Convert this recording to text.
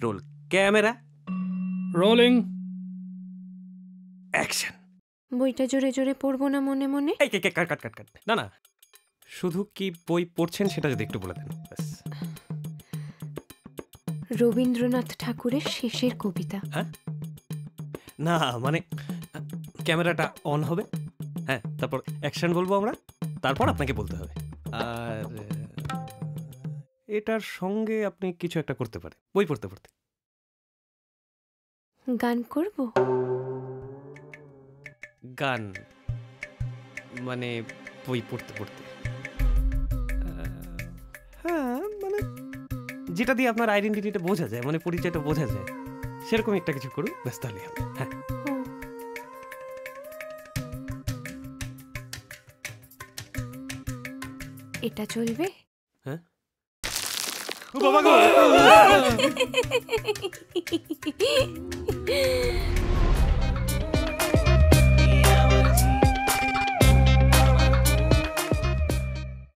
Role, camera rolling, action. বইটা জোরে জোরে পড়বো না মনে মনে? এই কাট কাট কাট কাট। না না, শুধু কি বই পড়ছেন সেটা যদি একটু বলে দেন ব্যাস। রবীন্দ্রনাথ ঠাকুরের শেষের কবিতা। হ্যাঁ না মানে ক্যামেরাটা অন হবে, হ্যাঁ, তারপর অ্যাকশন বলবো আমরা, তারপর আপনাকে বলতে হবে। আর এটার সঙ্গে আপনি কিছু একটা করতে পারেন বই পড়তে পড়তে। গান করব? গান মানে বই পড়তে পড়তে? হ্যাঁ মানে যেটা দিয়ে আপনার আইডেন্টিটিটা বোঝা যায়, মানে পরিচয়টা বোঝা যায়, সেরকম একটা কিছু করুন ব্যাস, তাহলে হবে। হ্যাঁ এটা চলবে? হ্যাঁ ও বাবা গো